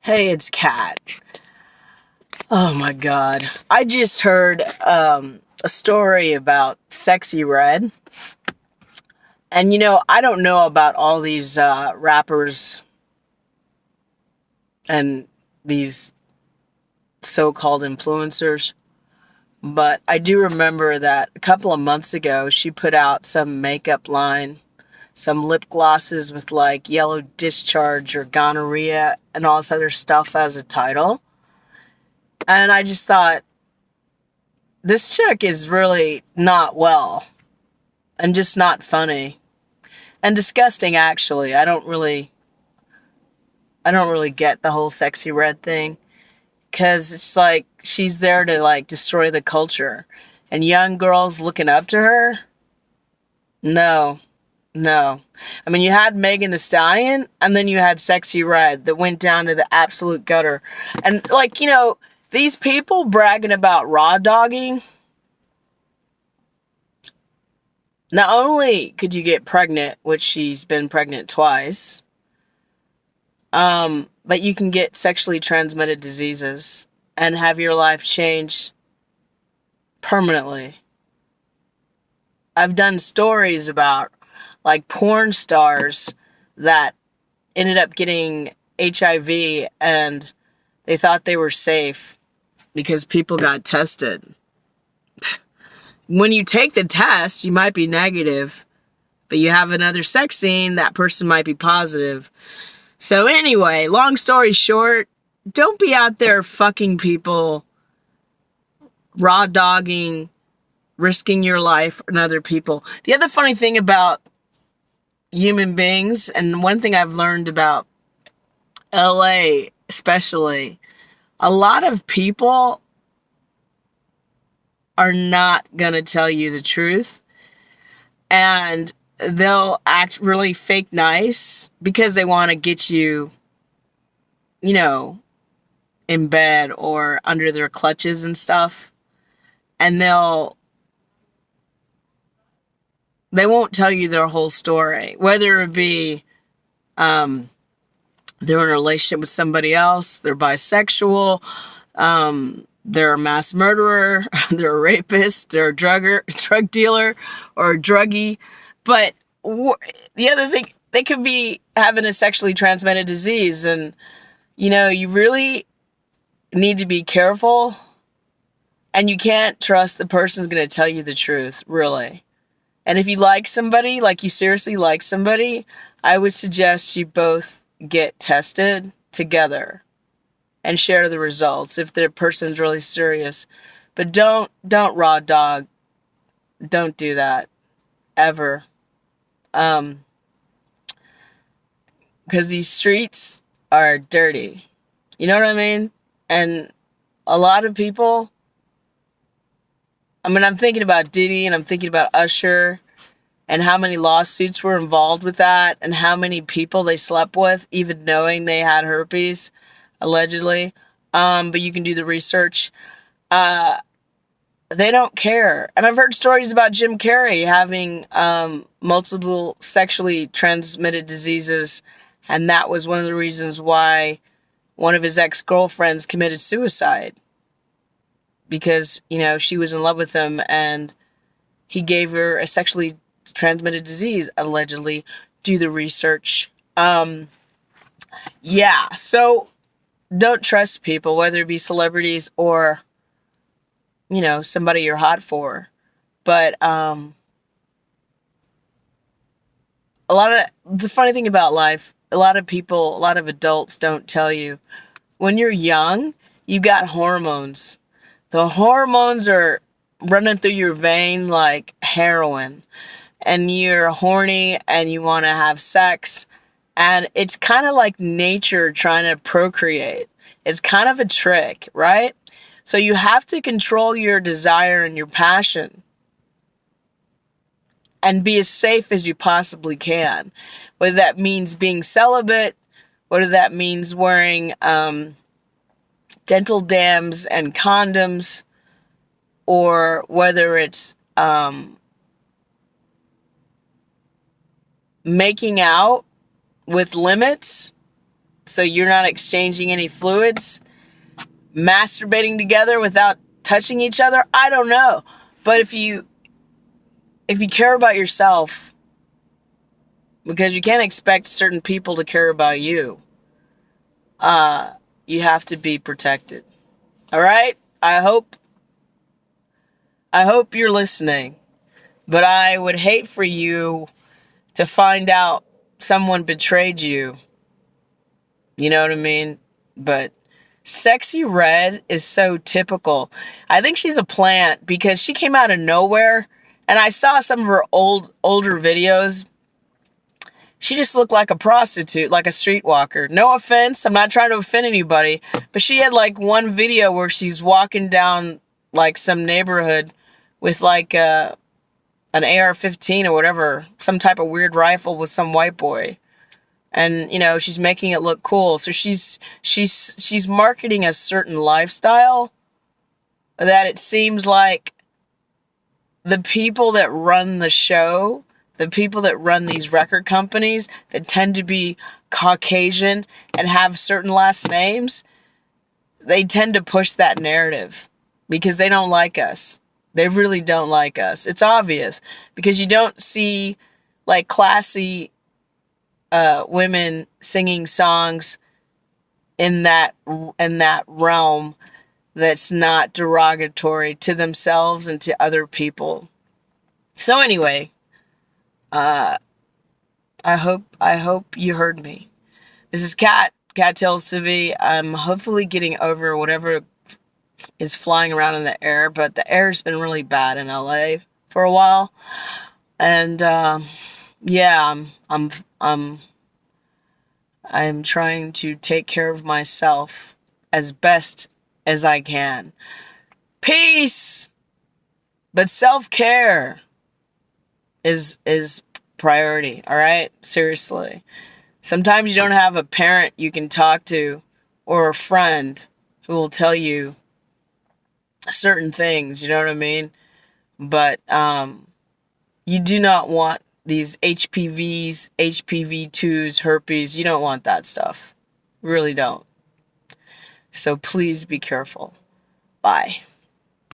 Hey, it's Kat. Oh my god. I just heard a story about Sexxy Red. And I don't know about all these rappers and these so-called influencers, but I do remember that a couple of months ago she put out some makeup line, some lip glosses with like yellow discharge or gonorrhea and all this other stuff as a title. And I just thought, this chick is really not well and just not funny and disgusting. Actually, I don't really get the whole Sexy Red thing, because it's like she's there to like destroy the culture and young girls looking up to her. No, no. I mean, you had Megan the Stallion and then you had Sexy Red that went down to the absolute gutter. And like, these people bragging about raw dogging. Not only could you get pregnant, which she's been pregnant twice, but you can get sexually transmitted diseases and have your life change permanently. I've done stories about like porn stars that ended up getting HIV and they thought they were safe because people got tested. When you take the test, you might be negative, but you have another sex scene, that person might be positive. So anyway, long story short, don't be out there fucking people, raw dogging, risking your life and other people. The other funny thing about human beings, and one thing I've learned about LA especially, a lot of people are not gonna tell you the truth, and they'll act really fake nice because they want to get you, in bed or under their clutches and stuff. And they won't tell you their whole story, whether it be they're in a relationship with somebody else, they're bisexual, they're a mass murderer, they're a rapist, they're a drug dealer, or a druggie. But the other thing, they could be having a sexually transmitted disease, and you really need to be careful, and you can't trust the person's going to tell you the truth, really. And if you like somebody, like you seriously like somebody, I would suggest you both get tested together and share the results if the person's really serious. But don't raw dog. Don't do that ever. Because these streets are dirty. You know what I mean? And a lot of people, I'm thinking about Diddy and I'm thinking about Usher and how many lawsuits were involved with that and how many people they slept with, even knowing they had herpes, allegedly. But you can do the research. They don't care. And I've heard stories about Jim Carrey having multiple sexually transmitted diseases, and that was one of the reasons why one of his ex-girlfriends committed suicide. Because, she was in love with him and he gave her a sexually transmitted disease, allegedly. Do the research. Yeah, so don't trust people, whether it be celebrities or, somebody you're hot for. But a lot of the funny thing about life, a lot of people, a lot of adults don't tell you, when you're young, you got hormones. The hormones are running through your vein like heroin, and you're horny and you want to have sex, and it's kind of like nature trying to procreate. It's kind of a trick, right? So you have to control your desire and your passion and be as safe as you possibly can. Whether that means being celibate, whether that means wearing dental dams and condoms, or whether it's making out with limits, so you're not exchanging any fluids, masturbating together without touching each other. I don't know. But if you care about yourself, because you can't expect certain people to care about you, you have to be protected. All right? I hope you're listening. But I would hate for you to find out someone betrayed you. You know what I mean? But Sexxy Red is so typical. I think she's a plant because she came out of nowhere, and I saw some of her older videos. She just looked like a prostitute, like a streetwalker. No offense, I'm not trying to offend anybody, but she had like one video where she's walking down like some neighborhood with like an AR-15 or whatever, some type of weird rifle with some white boy. And, you know, she's making it look cool. So she's marketing a certain lifestyle that it seems like the people that run the show, the people that run these record companies that tend to be Caucasian and have certain last names, they tend to push that narrative because they don't like us. They really don't like us. It's obvious because you don't see like classy women singing songs in that realm that's not derogatory to themselves and to other people. So anyway, I hope you heard me. This is Kattalestv. I'm hopefully getting over whatever is flying around in the air, but the air's been really bad in LA for a while, and yeah, I'm trying to take care of myself as best as I can. Peace! But self-care is priority, all right? Seriously. Sometimes you don't have a parent you can talk to or a friend who will tell you certain things, you know what I mean? But you do not want these HPVs, HPV2s, herpes. You don't want that stuff. You really don't. So please be careful. Bye.